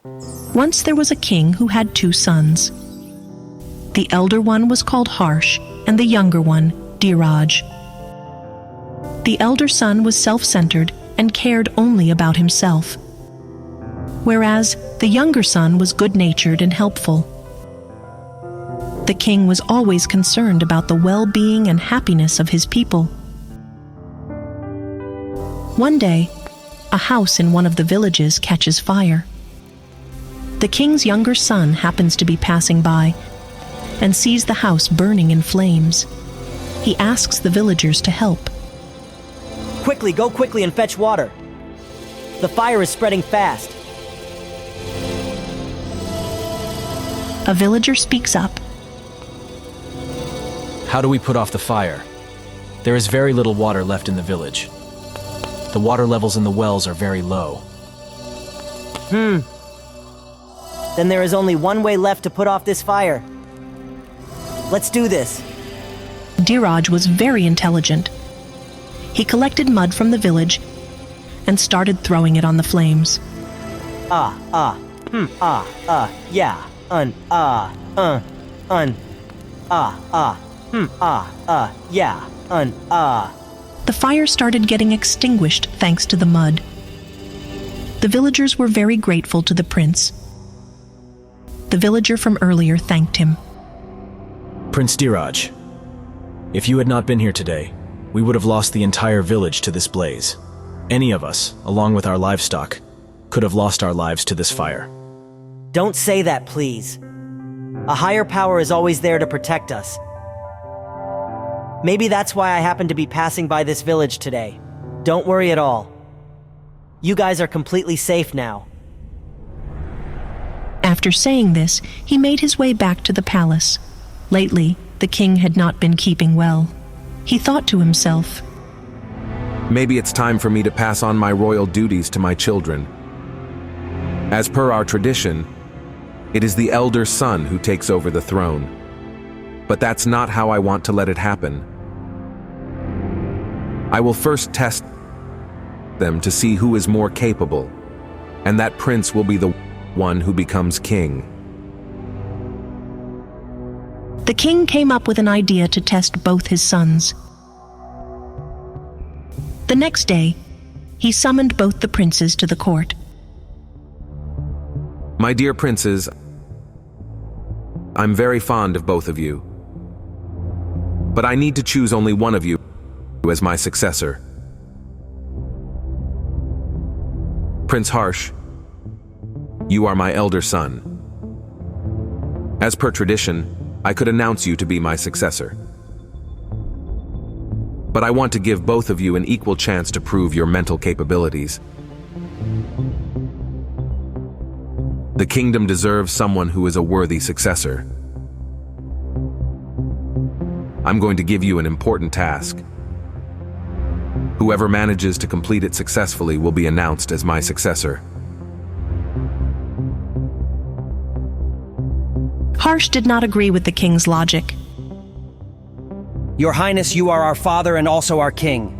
Once there was a king who had 2 sons. The elder one was called Harsh, and the younger one, Dhiraj. The elder son was self-centered and cared only about himself, whereas the younger son was good-natured and helpful. The king was always concerned about the well-being and happiness of his people. One day, a house in one of the villages catches fire. The king's younger son happens to be passing by and sees the house burning in flames. He asks the villagers to help. Quickly, go quickly and fetch water. The fire is spreading fast. A villager speaks up. How do we put off the fire? There is very little water left in the village. The water levels in the wells are very low. Then there is only one way left to put off this fire. Let's do this. Dhiraj was very intelligent. He collected mud from the village and started throwing it on the flames. The fire started getting extinguished thanks to the mud. The villagers were very grateful to the prince. The villager from earlier thanked him. Prince Dhiraj, if you had not been here today, we would have lost the entire village to this blaze. Any of us, along with our livestock, could have lost our lives to this fire. Don't say that, please. A higher power is always there to protect us. Maybe that's why I happened to be passing by this village today. Don't worry at all. You guys are completely safe now. After saying this, he made his way back to the palace. Lately, the king had not been keeping well. He thought to himself, maybe it's time for me to pass on my royal duties to my children. As per our tradition, it is the elder son who takes over the throne. But that's not how I want to let it happen. I will first test them to see who is more capable, and that prince will be the one who becomes king. The king came up with an idea to test both his sons. The next day, he summoned both the princes to the court. My dear princes, I'm very fond of both of you. But I need to choose only one of you as my successor. Prince Harsh, you are my elder son. As per tradition, I could announce you to be my successor. But I want to give both of you an equal chance to prove your mental capabilities. The kingdom deserves someone who is a worthy successor. I'm going to give you an important task. Whoever manages to complete it successfully will be announced as my successor. Harsh did not agree with the king's logic. Your Highness, you are our father and also our king.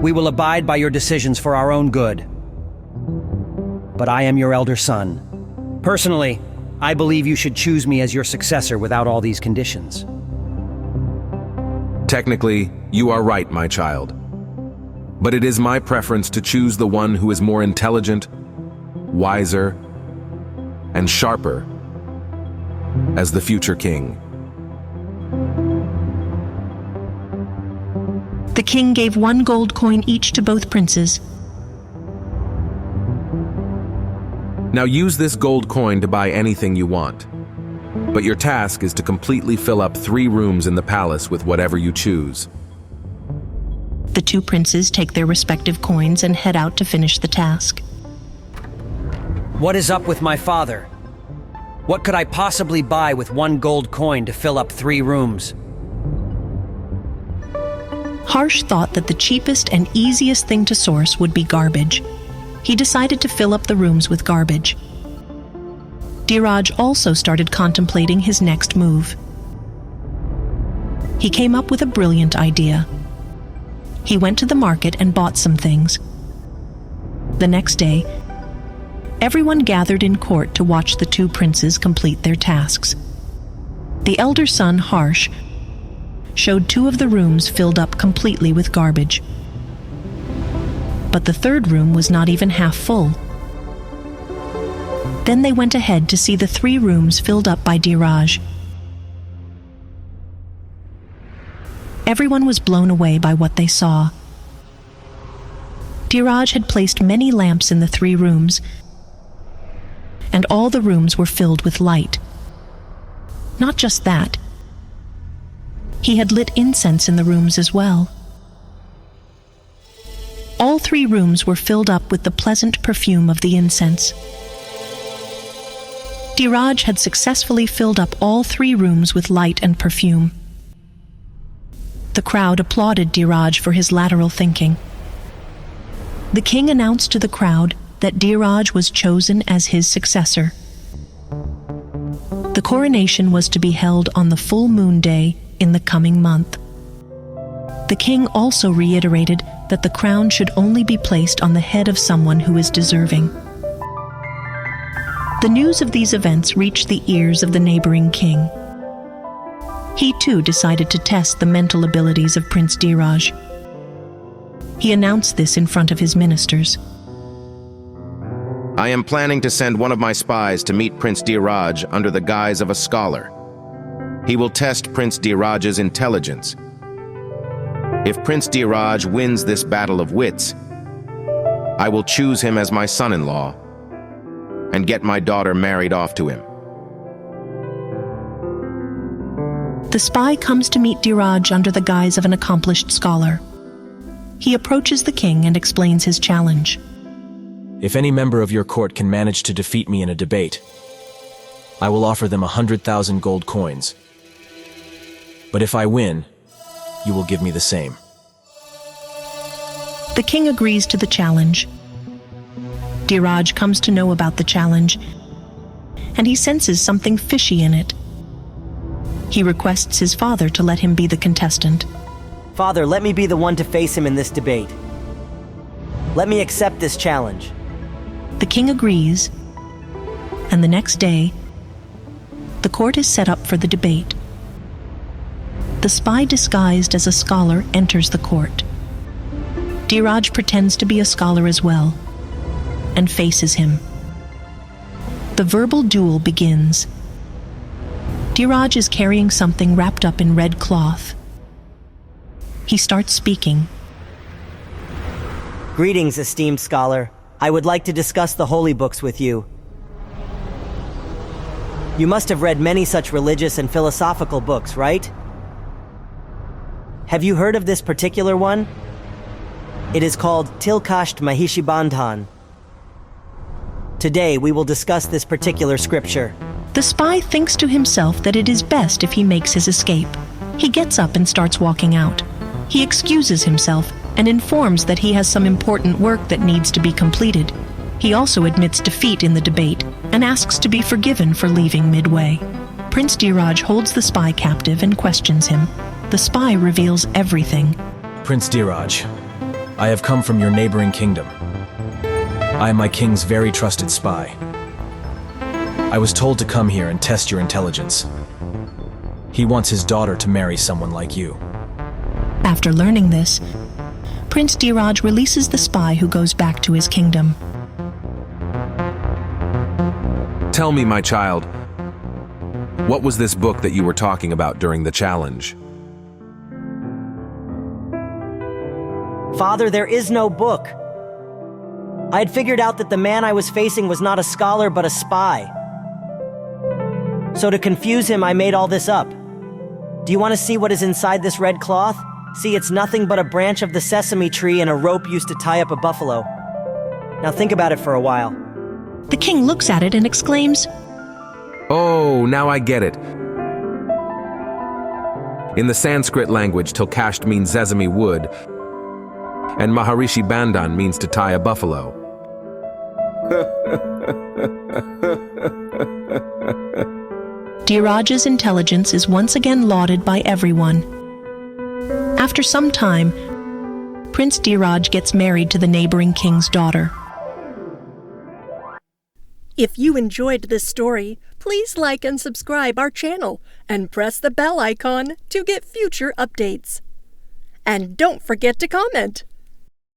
We will abide by your decisions for our own good. But I am your elder son. Personally, I believe you should choose me as your successor without all these conditions. Technically, you are right, my child. But it is my preference to choose the one who is more intelligent, wiser, and sharper as the future king. The king gave 1 gold coin each to both princes. Now use this gold coin to buy anything you want. But your task is to completely fill up 3 rooms in the palace with whatever you choose. The 2 princes take their respective coins and head out to finish the task. What is up with my father? What could I possibly buy with 1 gold coin to fill up 3 rooms? Harsh thought that the cheapest and easiest thing to source would be garbage. He decided to fill up the rooms with garbage. Dhiraj also started contemplating his next move. He came up with a brilliant idea. He went to the market and bought some things. The next day, Everyone gathered in court to watch the two princes complete their tasks. The elder son, Harsh, showed two of the rooms filled up completely with garbage. But the third room was not even half full. Then they went ahead to see the 3 rooms filled up by Dhiraj. Everyone was blown away by what they saw. Dhiraj had placed many lamps in the 3 rooms, and all the rooms were filled with light. Not just that, he had lit incense in the rooms as well. All 3 rooms were filled up with the pleasant perfume of the incense. Dhiraj had successfully filled up all 3 rooms with light and perfume. The crowd applauded Dhiraj for his lateral thinking. The king announced to the crowd that Dhiraj was chosen as his successor. The coronation was to be held on the full moon day in the coming month. The king also reiterated that the crown should only be placed on the head of someone who is deserving. The news of these events reached the ears of the neighboring king. He too decided to test the mental abilities of Prince Dhiraj. He announced this in front of his ministers. I am planning to send one of my spies to meet Prince Dhiraj under the guise of a scholar. He will test Prince Dhiraj's intelligence. If Prince Dhiraj wins this battle of wits, I will choose him as my son-in-law and get my daughter married off to him. The spy comes to meet Dhiraj under the guise of an accomplished scholar. He approaches the king and explains his challenge. If any member of your court can manage to defeat me in a debate, I will offer them 100,000 gold coins. But if I win, you will give me the same. The king agrees to the challenge. Dhiraj comes to know about the challenge, and he senses something fishy in it. He requests his father to let him be the contestant. Father, let me be the one to face him in this debate. Let me accept this challenge. The king agrees, and the next day, the court is set up for the debate. The spy disguised as a scholar enters the court. Dhiraj pretends to be a scholar as well, and faces him. The verbal duel begins. Dhiraj is carrying something wrapped up in red cloth. He starts speaking. Greetings, esteemed scholar. I would like to discuss the holy books with you. You must have read many such religious and philosophical books, right? Have you heard of this particular one? It is called Tilkasht Mahishibandhan. Today we will discuss this particular scripture. The spy thinks to himself that it is best if he makes his escape. He gets up and starts walking out. He excuses himself and informs that he has some important work that needs to be completed. He also admits defeat in the debate and asks to be forgiven for leaving midway. Prince Dhiraj holds the spy captive and questions him. The spy reveals everything. Prince Dhiraj, I have come from your neighboring kingdom. I am my king's very trusted spy. I was told to come here and test your intelligence. He wants his daughter to marry someone like you. After learning this, Prince Dhiraj releases the spy who goes back to his kingdom. Tell me, my child, what was this book that you were talking about during the challenge? Father, there is no book. I had figured out that the man I was facing was not a scholar but a spy. So to confuse him, I made all this up. Do you want to see what is inside this red cloth? See, it's nothing but a branch of the sesame tree and a rope used to tie up a buffalo. Now think about it for a while. The king looks at it and exclaims, Oh, now I get it. In the Sanskrit language, Tilkasht means sesame wood, and Maharishi Bandhan means to tie a buffalo. Dhiraj's intelligence is once again lauded by everyone. After some time, Prince Dhiraj gets married to the neighboring king's daughter. If you enjoyed this story, please like and subscribe our channel and press the bell icon to get future updates. And don't forget to comment.